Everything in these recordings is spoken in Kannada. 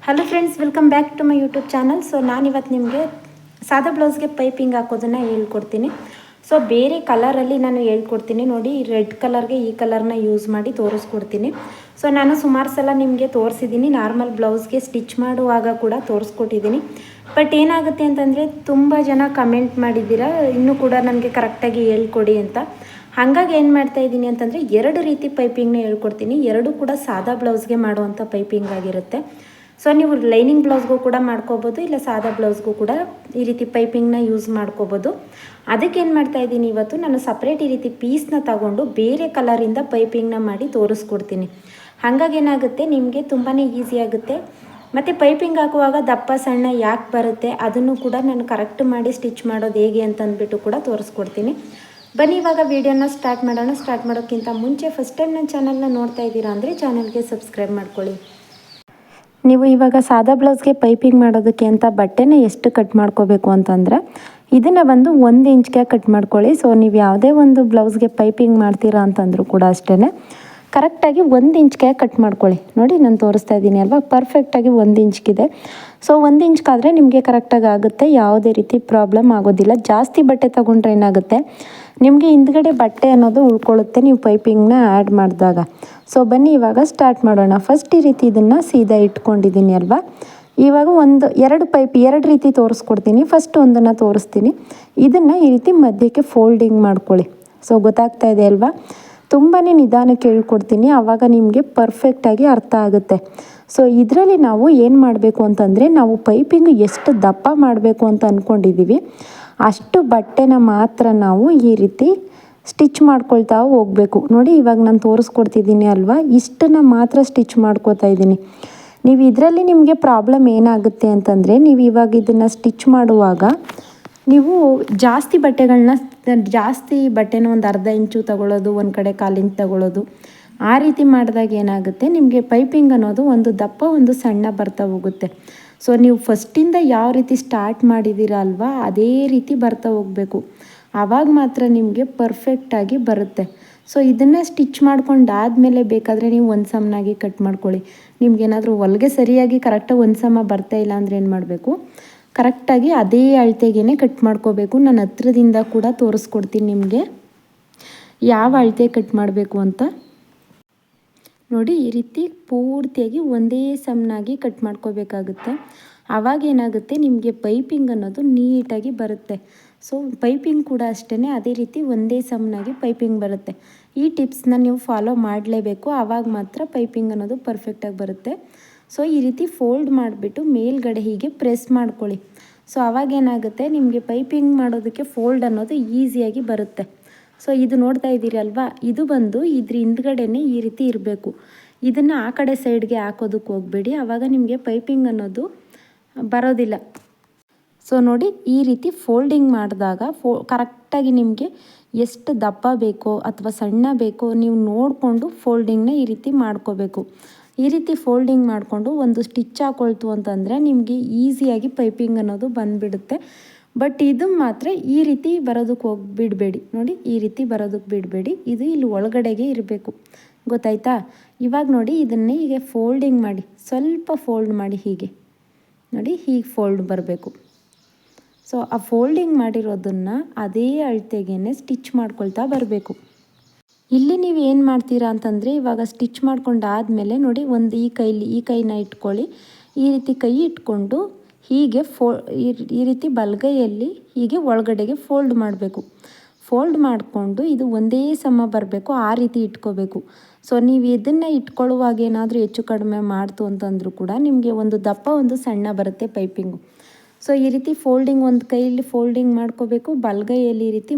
Hello friends, welcome back to my YouTube channel. So ನಾನಿವತ್ತು ನಿಮಗೆ ಸಾದಾ ಬ್ಲೌಸ್ಗೆ ಪೈಪಿಂಗ್ ಹಾಕೋದನ್ನು ಹೇಳ್ಕೊಡ್ತೀನಿ. ಸೊ ಬೇರೆ ಕಲರಲ್ಲಿ ನಾನು ಹೇಳ್ಕೊಡ್ತೀನಿ ನೋಡಿ. ರೆಡ್ ಕಲರ್ಗೆ ಈ ಕಲರ್ನ ಯೂಸ್ ಮಾಡಿ ತೋರಿಸ್ಕೊಡ್ತೀನಿ. ಸೊ ನಾನು ಸುಮಾರು ಸಲ ನಿಮಗೆ ತೋರಿಸಿದ್ದೀನಿ, ನಾರ್ಮಲ್ ಬ್ಲೌಸ್ಗೆ ಸ್ಟಿಚ್ ಮಾಡುವಾಗ ಕೂಡ ತೋರಿಸ್ಕೊಟ್ಟಿದ್ದೀನಿ. ಬಟ್ ಏನಾಗುತ್ತೆ ಅಂತಂದರೆ ತುಂಬ ಜನ ಕಮೆಂಟ್ ಮಾಡಿದ್ದೀರಾ, ಇನ್ನೂ ಕೂಡ ನನಗೆ ಕರೆಕ್ಟಾಗಿ ಹೇಳ್ಕೊಡಿ ಅಂತ. ಹಾಗಾಗಿ ಏನು ಮಾಡ್ತಾಯಿದ್ದೀನಿ ಅಂತಂದರೆ, ಎರಡು ರೀತಿ ಪೈಪಿಂಗ್ನ ಹೇಳ್ಕೊಡ್ತೀನಿ. ಎರಡೂ ಕೂಡ ಸಾದಾ ಬ್ಲೌಸ್ಗೆ ಮಾಡುವಂಥ ಪೈಪಿಂಗ್ ಆಗಿರುತ್ತೆ. ಸೊ ನೀವು ಲೈನಿಂಗ್ ಬ್ಲೌಸ್ಗೂ ಕೂಡ ಮಾಡ್ಕೋಬೋದು, ಇಲ್ಲ ಸಾದಾ ಬ್ಲೌಸ್ಗೂ ಕೂಡ ಈ ರೀತಿ ಪೈಪಿಂಗ್ನ ಯೂಸ್ ಮಾಡ್ಕೋಬೋದು. ಅದಕ್ಕೇನು ಮಾಡ್ತಾಯಿದ್ದೀನಿ, ಇವತ್ತು ನಾನು ಸಪ್ರೇಟ್ ಈ ರೀತಿ ಪೀಸ್ನ ತಗೊಂಡು ಬೇರೆ ಕಲರಿಂದ ಪೈಪಿಂಗ್ನ ಮಾಡಿ ತೋರಿಸ್ಕೊಡ್ತೀನಿ. ಹಾಗಾಗಿ ಏನಾಗುತ್ತೆ, ನಿಮಗೆ ತುಂಬಾ ಈಸಿ ಆಗುತ್ತೆ. ಮತ್ತು ಪೈಪಿಂಗ್ ಹಾಕುವಾಗ ದಪ್ಪ ಸಣ್ಣ ಯಾಕೆ ಬರುತ್ತೆ ಅದನ್ನು ಕೂಡ ನಾನು ಕರೆಕ್ಟ್ ಮಾಡಿ ಸ್ಟಿಚ್ ಮಾಡೋದು ಹೇಗೆ ಅಂತ ಅಂದ್ಬಿಟ್ಟು ಕೂಡ ತೋರಿಸ್ಕೊಡ್ತೀನಿ. ಬನ್ನಿ ಇವಾಗ ವೀಡಿಯೋನ ಸ್ಟಾರ್ಟ್ ಮಾಡೋಣ. ಸ್ಟಾರ್ಟ್ ಮಾಡೋಕ್ಕಿಂತ ಮುಂಚೆ ಫಸ್ಟ್ ಟೈಮ್ ನನ್ನ ಚಾನಲ್ನ ನೋಡ್ತಾ ಇದ್ದೀರಾ ಅಂದರೆ ಚಾನಲ್ಗೆ ಸಬ್ಸ್ಕ್ರೈಬ್ ಮಾಡ್ಕೊಳ್ಳಿ. ನೀವು ಇವಾಗ ಸಾದಾ ಬ್ಲೌಸ್ಗೆ ಪೈಪಿಂಗ್ ಮಾಡೋದಕ್ಕೆ ಅಂತ ಬಟ್ಟೆನ ಎಷ್ಟು ಕಟ್ ಮಾಡ್ಕೋಬೇಕು ಅಂತಂದರೆ, ಇದನ್ನು ಬಂದು 1 ಇಂಚ್ಗೆ ಕಟ್ ಮಾಡ್ಕೊಳ್ಳಿ. ಸೊ ನೀವು ಯಾವುದೇ ಒಂದು ಬ್ಲೌಸ್ಗೆ ಪೈಪಿಂಗ್ ಮಾಡ್ತೀರಾ ಅಂತಂದರೂ ಕೂಡ ಅಷ್ಟೇ ಕರೆಕ್ಟಾಗಿ 1 ಇಂಚ್ಗೆ ಕಟ್ ಮಾಡ್ಕೊಳ್ಳಿ. ನೋಡಿ ನಾನು ತೋರಿಸ್ತಾ ಇದ್ದೀನಿ ಅಲ್ವಾ, ಪರ್ಫೆಕ್ಟಾಗಿ 1 ಇಂಚ್ಗಿದೆ. ಸೊ 1 ಇಂಚ್ಗಾದರೆ ನಿಮಗೆ ಕರೆಕ್ಟಾಗಿ ಆಗುತ್ತೆ, ಯಾವುದೇ ರೀತಿ ಪ್ರಾಬ್ಲಮ್ ಆಗೋದಿಲ್ಲ. ಜಾಸ್ತಿ ಬಟ್ಟೆ ತೊಗೊಂಡ್ರೆ ಏನಾಗುತ್ತೆ, ನಿಮಗೆ ಹಿಂದ್ಗಡೆ ಬಟ್ಟೆ ಅನ್ನೋದು ಉಳ್ಕೊಳ್ಳುತ್ತೆ ನೀವು ಪೈಪಿಂಗ್ನ ಆ್ಯಡ್ ಮಾಡಿದಾಗ. ಸೊ ಬನ್ನಿ ಇವಾಗ ಸ್ಟಾರ್ಟ್ ಮಾಡೋಣ. ಫಸ್ಟ್ ಈ ರೀತಿ ಇದನ್ನು ಸೀದಾ ಇಟ್ಕೊಂಡಿದ್ದೀನಿ ಅಲ್ವಾ. ಇವಾಗ ಎರಡು ರೀತಿ ತೋರಿಸ್ಕೊಡ್ತೀನಿ. ಫಸ್ಟ್ ಒಂದನ್ನು ತೋರಿಸ್ತೀನಿ. ಇದನ್ನು ಈ ರೀತಿ ಮಧ್ಯಕ್ಕೆ ಫೋಲ್ಡಿಂಗ್ ಮಾಡ್ಕೊಳ್ಳಿ. ಸೊ ಗೊತ್ತಾಗ್ತಾ ಇದೆ ಅಲ್ವಾ, ತುಂಬಾ ನಿಧಾನಕ್ಕೆ ಹೇಳ್ಕೊಡ್ತೀನಿ, ಆವಾಗ ನಿಮಗೆ ಪರ್ಫೆಕ್ಟಾಗಿ ಅರ್ಥ ಆಗುತ್ತೆ. ಸೊ ಇದರಲ್ಲಿ ನಾವು ಏನು ಮಾಡಬೇಕು ಅಂತಂದರೆ, ನಾವು ಪೈಪಿಂಗ್ ಎಷ್ಟು ದಪ್ಪ ಮಾಡಬೇಕು ಅಂತ ಅಂದ್ಕೊಂಡಿದ್ದೀವಿ ಅಷ್ಟು ಬಟ್ಟೆನ ಮಾತ್ರ ನಾವು ಈ ರೀತಿ ಸ್ಟಿಚ್ ಮಾಡ್ಕೊಳ್ತಾ ಹೋಗಬೇಕು. ನೋಡಿ ಇವಾಗ ನಾನು ತೋರಿಸ್ಕೊಡ್ತಿದ್ದೀನಿ ಅಲ್ವಾ, ಇಷ್ಟನ್ನು ಮಾತ್ರ ಸ್ಟಿಚ್ ಮಾಡ್ಕೋತಾ ಇದ್ದೀನಿ. ನೀವು ಇದರಲ್ಲಿ ನಿಮಗೆ ಪ್ರಾಬ್ಲಮ್ ಏನಾಗುತ್ತೆ ಅಂತಂದರೆ, ನೀವು ಇವಾಗ ಇದನ್ನು ಸ್ಟಿಚ್ ಮಾಡುವಾಗ ನೀವು ಜಾಸ್ತಿ ಬಟ್ಟೆನ ಒಂದು ಅರ್ಧ ಇಂಚು ತಗೊಳ್ಳೋದು, ಒಂದು ಕಡೆ 1/4 ಇಂಚ್ ತಗೊಳ್ಳೋದು, ಆ ರೀತಿ ಮಾಡಿದಾಗ ಏನಾಗುತ್ತೆ, ನಿಮಗೆ ಪೈಪಿಂಗ್ ಅನ್ನೋದು ಒಂದು ದಪ್ಪ ಒಂದು ಸಣ್ಣ ಬರ್ತಾ ಹೋಗುತ್ತೆ. ಸೊ ನೀವು ಫಸ್ಟಿಂದ ಯಾವ ರೀತಿ ಸ್ಟಾರ್ಟ್ ಮಾಡಿದ್ದೀರ ಅಲ್ವಾ, ಅದೇ ರೀತಿ ಬರ್ತಾ ಹೋಗಬೇಕು. ಆವಾಗ ಮಾತ್ರ ನಿಮಗೆ ಪರ್ಫೆಕ್ಟಾಗಿ ಬರುತ್ತೆ. ಸೊ ಇದನ್ನು ಸ್ಟಿಚ್ ಮಾಡ್ಕೊಂಡಾದಮೇಲೆ ಬೇಕಾದರೆ ನೀವು ಒಂದು ಸಮನಾಗಿ ಕಟ್ ಮಾಡ್ಕೊಳ್ಳಿ. ನಿಮ್ಗೇನಾದರೂ ಹೊಲಿಗೆ ಸರಿಯಾಗಿ ಕರೆಕ್ಟಾಗಿ ಒಂದು ಸಮ ಬರ್ತಾ ಇಲ್ಲ ಅಂದರೆ ಏನು ಮಾಡಬೇಕು, ಕರೆಕ್ಟಾಗಿ ಅದೇ ಅಳತೆಗೇ ಕಟ್ ಮಾಡ್ಕೋಬೇಕು. ನಾನು ಹತ್ರದಿಂದ ಕೂಡ ತೋರಿಸ್ಕೊಡ್ತೀನಿ ನಿಮಗೆ ಯಾವ ಅಳತೆ ಕಟ್ ಮಾಡಬೇಕು ಅಂತ. ನೋಡಿ ಈ ರೀತಿ ಪೂರ್ತಿಯಾಗಿ ಒಂದೇ ಸಮನಾಗಿ ಕಟ್ ಮಾಡ್ಕೋಬೇಕಾಗುತ್ತೆ. ಆವಾಗ ಏನಾಗುತ್ತೆ, ನಿಮಗೆ ಪೈಪಿಂಗ್ ಅನ್ನೋದು ನೀಟಾಗಿ ಬರುತ್ತೆ. ಸೊ ಪೈಪಿಂಗ್ ಕೂಡ ಅಷ್ಟೇ ಅದೇ ರೀತಿ ಒಂದೇ ಸಮನಾಗಿ ಪೈಪಿಂಗ್ ಬರುತ್ತೆ. ಈ ಟಿಪ್ಸ್ನ ನೀವು ಫಾಲೋ ಮಾಡಲೇಬೇಕು, ಆವಾಗ ಮಾತ್ರ ಪೈಪಿಂಗ್ ಅನ್ನೋದು ಪರ್ಫೆಕ್ಟಾಗಿ ಬರುತ್ತೆ. ಸೊ ಈ ರೀತಿ ಫೋಲ್ಡ್ ಮಾಡಿಬಿಟ್ಟು ಮೇಲ್ಗಡೆ ಹೀಗೆ ಪ್ರೆಸ್ ಮಾಡ್ಕೊಳ್ಳಿ. ಸೊ ಆವಾಗೇನಾಗುತ್ತೆ, ನಿಮಗೆ ಪೈಪಿಂಗ್ ಮಾಡೋದಕ್ಕೆ ಫೋಲ್ಡ್ ಅನ್ನೋದು ಈಸಿಯಾಗಿ ಬರುತ್ತೆ. ಸೊ ಇದು ನೋಡ್ತಾ ಇದ್ದೀರಿ ಅಲ್ವಾ, ಇದು ಬಂದು ಇದ್ರ ಹಿಂದ್ಗಡೆನೇ ಈ ರೀತಿ ಇರಬೇಕು. ಇದನ್ನು ಆ ಕಡೆ ಸೈಡ್ಗೆ ಹಾಕೋದಕ್ಕೆ ಹೋಗಬೇಡಿ, ಆವಾಗ ನಿಮಗೆ ಪೈಪಿಂಗ್ ಅನ್ನೋದು ಬರೋದಿಲ್ಲ. ಸೊ ನೋಡಿ ಈ ರೀತಿ ಫೋಲ್ಡಿಂಗ್ ಮಾಡಿದಾಗ ಕರೆಕ್ಟಾಗಿ ನಿಮಗೆ ಎಷ್ಟು ದಪ್ಪ ಬೇಕೋ ಅಥವಾ ಸಣ್ಣ ಬೇಕೋ ನೀವು ನೋಡಿಕೊಂಡು ಫೋಲ್ಡಿಂಗ್ನ ಈ ರೀತಿ ಮಾಡ್ಕೋಬೇಕು. ಈ ರೀತಿ ಫೋಲ್ಡಿಂಗ್ ಮಾಡಿಕೊಂಡು ಒಂದು ಸ್ಟಿಚ್ ಹಾಕೊಳ್ತು ಅಂತಂದರೆ ನಿಮಗೆ ಈಸಿಯಾಗಿ ಪೈಪಿಂಗ್ ಅನ್ನೋದು ಬಂದುಬಿಡುತ್ತೆ. ಬಟ್ ಇದು ಮಾತ್ರ ಈ ರೀತಿ ಬರೋದಕ್ಕೆ ಬಿಡಬೇಡಿ. ನೋಡಿ ಈ ರೀತಿ ಬರೋದಕ್ಕೆ ಬಿಡಬೇಡಿ, ಇದು ಇಲ್ಲಿ ಒಳಗಡೆಗೆ ಇರಬೇಕು. ಗೊತ್ತಾಯ್ತಾ? ಇವಾಗ ನೋಡಿ ಇದನ್ನೇ ಹೀಗೆ ಫೋಲ್ಡಿಂಗ್ ಮಾಡಿ, ಸ್ವಲ್ಪ ಫೋಲ್ಡ್ ಮಾಡಿ, ಹೀಗೆ ನೋಡಿ ಹೀಗೆ ಫೋಲ್ಡ್ ಬರಬೇಕು. ಸೊ ಆ ಫೋಲ್ಡಿಂಗ್ ಮಾಡಿರೋದನ್ನು ಅದೇ ಅಳತೆಗೇ ಸ್ಟಿಚ್ ಮಾಡ್ಕೊಳ್ತಾ ಬರಬೇಕು. ಇಲ್ಲಿ ನೀವು ಏನು ಮಾಡ್ತೀರಾ ಅಂತಂದರೆ, ಇವಾಗ ಸ್ಟಿಚ್ ಮಾಡ್ಕೊಂಡಾದಮೇಲೆ ನೋಡಿ ಒಂದು ಈ ಕೈನ ಇಟ್ಕೊಳ್ಳಿ. ಈ ರೀತಿ ಕೈ ಇಟ್ಕೊಂಡು ಹೀಗೆ ಈ ರೀತಿ ಬಲಗೈಯಲ್ಲಿ ಹೀಗೆ ಒಳಗಡೆಗೆ ಫೋಲ್ಡ್ ಮಾಡಬೇಕು. ಫೋಲ್ಡ್ ಮಾಡಿಕೊಂಡು ಇದು ಒಂದೇ ಸಮ ಬರಬೇಕು, ಆ ರೀತಿ ಇಟ್ಕೋಬೇಕು. ಸೊ ನೀವು ಇದನ್ನು ಇಟ್ಕೊಳ್ಳುವಾಗ ಏನಾದರೂ ಹೆಚ್ಚು ಕಡಿಮೆ ಮಾಡ್ತು ಅಂತಂದರೂ ಕೂಡ ನಿಮಗೆ ಒಂದು ದಪ್ಪ ಒಂದು ಸಣ್ಣ ಬರುತ್ತೆ ಪೈಪಿಂಗು. ಸೊ ಈ ರೀತಿ ಫೋಲ್ಡಿಂಗ್ ಒಂದು ಕೈಯಲ್ಲಿ ಫೋಲ್ಡಿಂಗ್ ಮಾಡ್ಕೋಬೇಕು, ಬಲಗೈಯಲ್ಲಿ ಈ ರೀತಿ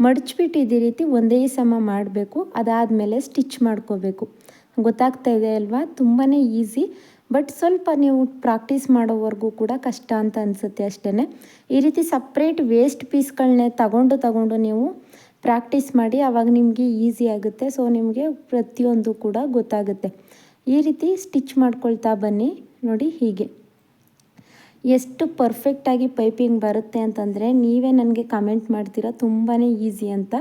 ಮಡಚ್ಬಿಟ್ಟು ಇದೇ ರೀತಿ ಒಂದೇ ಸಮ ಮಾಡಬೇಕು. ಅದಾದಮೇಲೆ ಸ್ಟಿಚ್ ಮಾಡ್ಕೋಬೇಕು. ಗೊತ್ತಾಗ್ತಾ ಇದೆ ಅಲ್ವಾ, ತುಂಬಾ ಈಸಿ. ಬಟ್ ಸ್ವಲ್ಪ ನೀವು ಪ್ರಾಕ್ಟೀಸ್ ಮಾಡೋವರೆಗೂ ಕೂಡ ಕಷ್ಟ ಅಂತ ಅನಿಸುತ್ತೆ ಅಷ್ಟೇ. ಈ ರೀತಿ ಸಪ್ರೇಟ್ ವೇಸ್ಟ್ ಪೀಸ್ಗಳನ್ನೇ ತಗೊಂಡು ನೀವು ಪ್ರಾಕ್ಟೀಸ್ ಮಾಡಿ, ಆವಾಗ ನಿಮಗೆ ಈಸಿ ಆಗುತ್ತೆ. ಸೊ ನಿಮಗೆ ಪ್ರತಿಯೊಂದು ಕೂಡ ಗೊತ್ತಾಗುತ್ತೆ. ಈ ರೀತಿ ಸ್ಟಿಚ್ ಮಾಡ್ಕೊಳ್ತಾ ಬನ್ನಿ. ನೋಡಿ ಹೀಗೆ ಎಷ್ಟು ಪರ್ಫೆಕ್ಟಾಗಿ ಪೈಪಿಂಗ್ ಬರುತ್ತೆ ಅಂತಂದರೆ ನೀವೇ ನನಗೆ ಕಮೆಂಟ್ ಮಾಡ್ತೀರಾ ತುಂಬಾ ಈಸಿ ಅಂತ.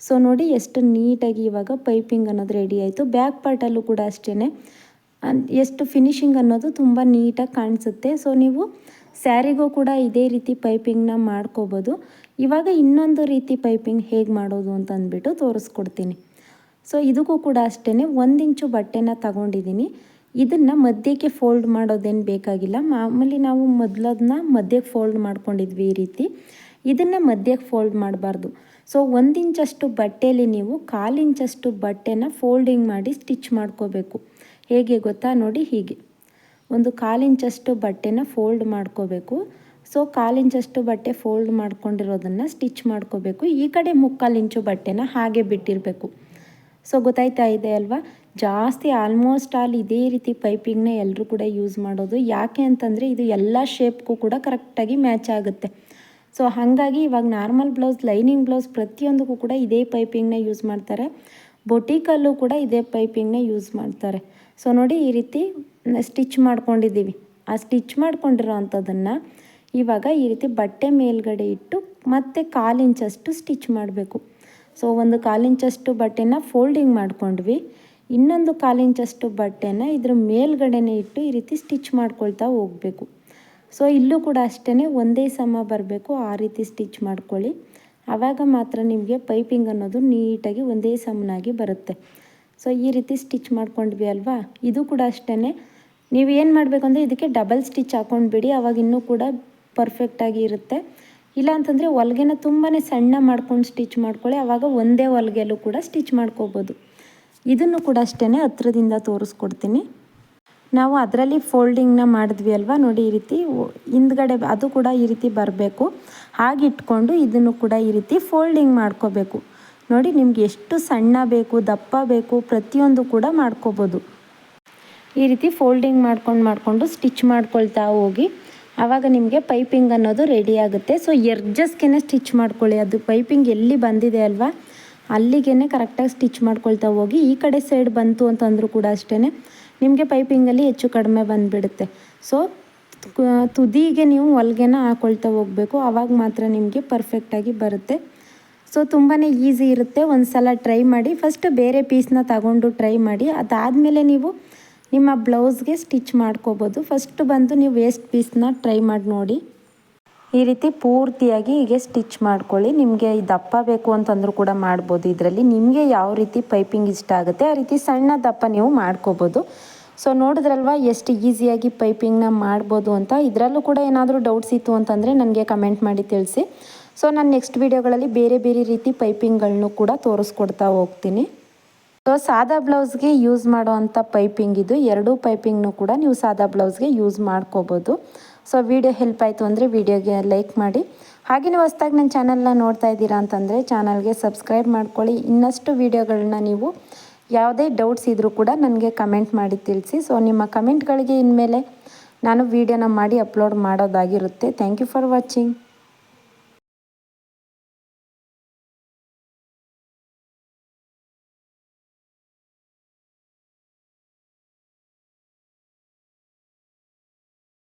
ಸೊ ನೋಡಿ ಎಷ್ಟು ನೀಟಾಗಿ ಇವಾಗ ಪೈಪಿಂಗ್ ಅನ್ನೋದು ರೆಡಿ ಆಯಿತು. ಬ್ಯಾಕ್ ಪಾರ್ಟಲ್ಲೂ ಕೂಡ ಅಷ್ಟೇ ಎಷ್ಟು ಫಿನಿಶಿಂಗ್ ಅನ್ನೋದು ತುಂಬ ನೀಟಾಗಿ ಕಾಣಿಸುತ್ತೆ. ಸೊ ನೀವು ಸ್ಯಾರಿಗೂ ಕೂಡ ಇದೇ ರೀತಿ ಪೈಪಿಂಗ್ನ ಮಾಡ್ಕೋಬೋದು. ಇವಾಗ ಇನ್ನೊಂದು ರೀತಿ ಪೈಪಿಂಗ್ ಹೇಗೆ ಮಾಡೋದು ಅಂತ ಅಂದ್ಬಿಟ್ಟು ತೋರಿಸ್ಕೊಡ್ತೀನಿ. ಸೊ ಇದಕ್ಕೂ ಕೂಡ ಅಷ್ಟೇ 1 ಇಂಚು ಬಟ್ಟೆನ ತಗೊಂಡಿದ್ದೀನಿ. ಇದನ್ನು ಮಧ್ಯಕ್ಕೆ ಫೋಲ್ಡ್ ಮಾಡೋದೇನು ಬೇಕಾಗಿಲ್ಲ. ಮಾಮೂಲಿ ನಾವು ಮೊದಲದನ್ನ ಮಧ್ಯಕ್ಕೆ ಫೋಲ್ಡ್ ಮಾಡ್ಕೊಂಡಿದ್ವಿ ಈ ರೀತಿ. ಇದನ್ನು ಮಧ್ಯಕ್ಕೆ ಫೋಲ್ಡ್ ಮಾಡಬಾರ್ದು. ಸೊ 1 ಇಂಚಷ್ಟು ಬಟ್ಟೆಯಲ್ಲಿ ನೀವು 1/4 ಇಂಚಷ್ಟು ಬಟ್ಟೆನ ಫೋಲ್ಡಿಂಗ್ ಮಾಡಿ ಸ್ಟಿಚ್ ಮಾಡ್ಕೋಬೇಕು. ಹೇಗೆ ಗೊತ್ತಾ ನೋಡಿ, ಹೀಗೆ ಒಂದು 1/4 ಇಂಚಷ್ಟು ಬಟ್ಟೆನ ಫೋಲ್ಡ್ ಮಾಡ್ಕೋಬೇಕು. ಸೊ 1/4 ಇಂಚಷ್ಟು ಬಟ್ಟೆ ಫೋಲ್ಡ್ ಮಾಡ್ಕೊಂಡಿರೋದನ್ನು ಸ್ಟಿಚ್ ಮಾಡ್ಕೋಬೇಕು. ಈ ಕಡೆ 3/4 ಇಂಚು ಬಟ್ಟೆನ ಹಾಗೆ ಬಿಟ್ಟಿರಬೇಕು. ಸೊ ಗೊತ್ತಾಯ್ತಾ ಇದೆ ಅಲ್ವಾ? ಜಾಸ್ತಿ ಆಲ್ಮೋಸ್ಟ್ ಆಲ್ ಇದೇ ರೀತಿ ಪೈಪಿಂಗ್ನ ಎಲ್ಲರೂ ಕೂಡ ಯೂಸ್ ಮಾಡೋದು. ಯಾಕೆ ಅಂತಂದರೆ ಇದು ಎಲ್ಲ ಶೇಪ್ಗೂ ಕೂಡ ಕರೆಕ್ಟಾಗಿ ಮ್ಯಾಚ್ ಆಗುತ್ತೆ. ಸೊ ಹಾಗಾಗಿ ಇವಾಗ ನಾರ್ಮಲ್ ಬ್ಲೌಸ್, ಲೈನಿಂಗ್ ಬ್ಲೌಸ್ ಪ್ರತಿಯೊಂದಕ್ಕೂ ಕೂಡ ಇದೇ ಪೈಪಿಂಗ್ನ ಯೂಸ್ ಮಾಡ್ತಾರೆ. ಬೊಟಿಕಲ್ಲೂ ಕೂಡ ಇದೇ ಪೈಪಿಂಗ್ನ ಯೂಸ್ ಮಾಡ್ತಾರೆ. ಸೊ ನೋಡಿ, ಈ ರೀತಿ ಸ್ಟಿಚ್ ಮಾಡ್ಕೊಂಡಿದ್ದೀವಿ. ಆ ಸ್ಟಿಚ್ ಮಾಡ್ಕೊಂಡಿರೋ ಅಂಥದ್ದನ್ನು ಇವಾಗ ಈ ರೀತಿ ಬಟ್ಟೆ ಮೇಲ್ಗಡೆ ಇಟ್ಟು ಮತ್ತೆ 1/4 ಇಂಚಷ್ಟು ಸ್ಟಿಚ್ ಮಾಡಬೇಕು. ಸೊ ಒಂದು 1/4 ಇಂಚಷ್ಟು ಬಟ್ಟೆನ ಫೋಲ್ಡಿಂಗ್ ಮಾಡ್ಕೊಂಡ್ವಿ. ಇನ್ನೊಂದು 1/4 ಇಂಚಷ್ಟು ಬಟ್ಟೆನ ಇದ್ರ ಮೇಲ್ಗಡೆನೇ ಇಟ್ಟು ಈ ರೀತಿ ಸ್ಟಿಚ್ ಮಾಡ್ಕೊಳ್ತಾ ಹೋಗಬೇಕು. ಸೊ ಇಲ್ಲೂ ಕೂಡ ಅಷ್ಟೇ ಒಂದೇ ಸಮ ಬರಬೇಕು, ಆ ರೀತಿ ಸ್ಟಿಚ್ ಮಾಡ್ಕೊಳ್ಳಿ. ಆವಾಗ ಮಾತ್ರ ನಿಮಗೆ ಪೈಪಿಂಗ್ ಅನ್ನೋದು ನೀಟಾಗಿ ಒಂದೇ ಸಮನಾಗಿ ಬರುತ್ತೆ. ಸೊ ಈ ರೀತಿ ಸ್ಟಿಚ್ ಮಾಡ್ಕೊಂಡ್ವಿ ಅಲ್ವಾ? ಇದು ಕೂಡ ಅಷ್ಟೇ. ನೀವು ಏನು ಮಾಡಬೇಕು ಅಂದರೆ ಇದಕ್ಕೆ ಡಬಲ್ ಸ್ಟಿಚ್ ಹಾಕ್ಕೊಂಡ್ಬಿಡಿ, ಆವಾಗ ಇನ್ನೂ ಕೂಡ ಪರ್ಫೆಕ್ಟಾಗಿ ಇರುತ್ತೆ. ಇಲ್ಲ ಅಂತಂದರೆ ಹೊಲಿಗೆನ ತುಂಬಾ ಸಣ್ಣ ಮಾಡ್ಕೊಂಡು ಸ್ಟಿಚ್ ಮಾಡ್ಕೊಳ್ಳಿ, ಆವಾಗ ಒಂದೇ ಹೊಲಿಗೆಯಲ್ಲೂ ಕೂಡ ಸ್ಟಿಚ್ ಮಾಡ್ಕೋಬೋದು. ಇದನ್ನು ಕೂಡ ಅಷ್ಟೇ ಹತ್ರದಿಂದ ತೋರಿಸ್ಕೊಡ್ತೀನಿ. ನಾವು ಅದರಲ್ಲಿ ಫೋಲ್ಡಿಂಗ್ನ ಮಾಡಿದ್ವಿ ಅಲ್ವಾ, ನೋಡಿ ಈ ರೀತಿ ಹಿಂದ್ಗಡೆ ಅದು ಕೂಡ ಈ ರೀತಿ ಬರಬೇಕು. ಹಾಗೆ ಇಟ್ಕೊಂಡು ಇದನ್ನು ಕೂಡ ಈ ರೀತಿ ಫೋಲ್ಡಿಂಗ್ ಮಾಡ್ಕೋಬೇಕು. ನೋಡಿ, ನಿಮ್ಗೆ ಎಷ್ಟು ಸಣ್ಣ ಬೇಕು, ದಪ್ಪ ಬೇಕು, ಪ್ರತಿಯೊಂದು ಕೂಡ ಮಾಡ್ಕೋಬೋದು. ಈ ರೀತಿ ಫೋಲ್ಡಿಂಗ್ ಮಾಡ್ಕೊಂಡು ಸ್ಟಿಚ್ ಮಾಡ್ಕೊಳ್ತಾ ಹೋಗಿ. ಆವಾಗ ನಿಮಗೆ ಪೈಪಿಂಗ್ ಅನ್ನೋದು ರೆಡಿ ಆಗುತ್ತೆ. ಸೊ ಎರ್ಜಸ್ಗೆ ಸ್ಟಿಚ್ ಮಾಡ್ಕೊಳ್ಳಿ. ಅದು ಪೈಪಿಂಗ್ ಎಲ್ಲಿ ಬಂದಿದೆ ಅಲ್ವಾ, ಅಲ್ಲಿಗೆ ಕರೆಕ್ಟಾಗಿ ಸ್ಟಿಚ್ ಮಾಡ್ಕೊಳ್ತಾ ಹೋಗಿ. ಈ ಕಡೆ ಸೈಡ್ ಬಂತು ಅಂತಂದರೂ ಕೂಡ ಅಷ್ಟೇ ನಿಮಗೆ ಪೈಪಿಂಗಲ್ಲಿ ಹೆಚ್ಚು ಕಡಿಮೆ ಬಂದುಬಿಡುತ್ತೆ. ಸೊ ತುದಿಗೆ ನೀವು ಹೊಲಿಗೆನ ಹಾಕ್ಕೊಳ್ತಾ ಹೋಗಬೇಕು, ಆವಾಗ ಮಾತ್ರ ನಿಮಗೆ ಪರ್ಫೆಕ್ಟಾಗಿ ಬರುತ್ತೆ. ಸೊ ತುಂಬಾ ಈಸಿ ಇರುತ್ತೆ. ಒಂದು ಸಲ ಟ್ರೈ ಮಾಡಿ. ಫಸ್ಟ್ ಬೇರೆ ಪೀಸ್ನ ತಗೊಂಡು ಟ್ರೈ ಮಾಡಿ, ಅದಾದಮೇಲೆ ನೀವು ನಿಮ್ಮ ಬ್ಲೌಸ್ಗೆ ಸ್ಟಿಚ್ ಮಾಡ್ಕೋಬೋದು. ಫಸ್ಟ್ ಬಂದು ನೀವು ವೇಸ್ಟ್ ಪೀಸ್ನ ಟ್ರೈ ಮಾಡಿ ನೋಡಿ. ಈ ರೀತಿ ಪೂರ್ತಿಯಾಗಿ ಹೀಗೆ ಸ್ಟಿಚ್ ಮಾಡ್ಕೊಳ್ಳಿ. ನಿಮಗೆ ದಪ್ಪ ಬೇಕು ಅಂತಂದರೂ ಕೂಡ ಮಾಡ್ಬೋದು. ಇದರಲ್ಲಿ ನಿಮಗೆ ಯಾವ ರೀತಿ ಪೈಪಿಂಗ್ ಇಷ್ಟ ಆಗುತ್ತೆ ಆ ರೀತಿ ಸಣ್ಣ ದಪ್ಪ ನೀವು ಮಾಡ್ಕೋಬೋದು. ಸೊ ನೋಡಿದ್ರಲ್ವ ಎಷ್ಟು ಈಸಿಯಾಗಿ ಪೈಪಿಂಗ್ನ ಮಾಡ್ಬೋದು ಅಂತ. ಇದರಲ್ಲೂ ಕೂಡ ಏನಾದರೂ ಡೌಟ್ಸ್ ಇತ್ತು ಅಂತಂದರೆ ನನಗೆ ಕಮೆಂಟ್ ಮಾಡಿ ತಿಳಿಸಿ. ಸೊ ನಾನು ನೆಕ್ಸ್ಟ್ ವೀಡಿಯೋಗಳಲ್ಲಿ ಬೇರೆ ಬೇರೆ ರೀತಿ ಪೈಪಿಂಗ್ಗಳನ್ನು ಕೂಡ ತೋರಿಸ್ಕೊಡ್ತಾ ಹೋಗ್ತೀನಿ. ಸೊ ಸಾದಾ ಬ್ಲೌಸ್ಗೆ ಯೂಸ್ ಮಾಡೋ ಅಂಥ ಪೈಪಿಂಗ್ ಇದು. ಎರಡೂ ಪೈಪಿಂಗ್ನು ಕೂಡ ನೀವು ಸಾದಾ ಬ್ಲೌಸ್ಗೆ ಯೂಸ್ ಮಾಡ್ಕೋಬೋದು. ಸೊ ವಿಡಿಯೋ ಹೆಲ್ಪ್ ಆಯಿತು ಅಂದರೆ ವಿಡಿಯೋಗೆ ಲೈಕ್ ಮಾಡಿ. ಹಾಗೆ ನೀವು ಹೊಸ್ದಾಗಿ ನನ್ನ ಚಾನಲ್ನ ನೋಡ್ತಾ ಇದ್ದೀರಾ ಅಂತಂದರೆ ಚಾನಲ್ಗೆ ಸಬ್ಸ್ಕ್ರೈಬ್ ಮಾಡ್ಕೊಳ್ಳಿ. ಇನ್ನಷ್ಟು ವೀಡಿಯೋಗಳನ್ನ ನೀವು ಯಾವುದೇ ಡೌಟ್ಸ್ ಇದ್ದರೂ ಕೂಡ ನನಗೆ ಕಮೆಂಟ್ ಮಾಡಿ ತಿಳಿಸಿ. ಸೊ ನಿಮ್ಮ ಕಮೆಂಟ್ಗಳಿಗೆ ಇನ್ಮೇಲೆ ನಾನು ವೀಡಿಯೋನ ಮಾಡಿ ಅಪ್ಲೋಡ್ ಮಾಡೋದಾಗಿರುತ್ತೆ. Thank you for watching.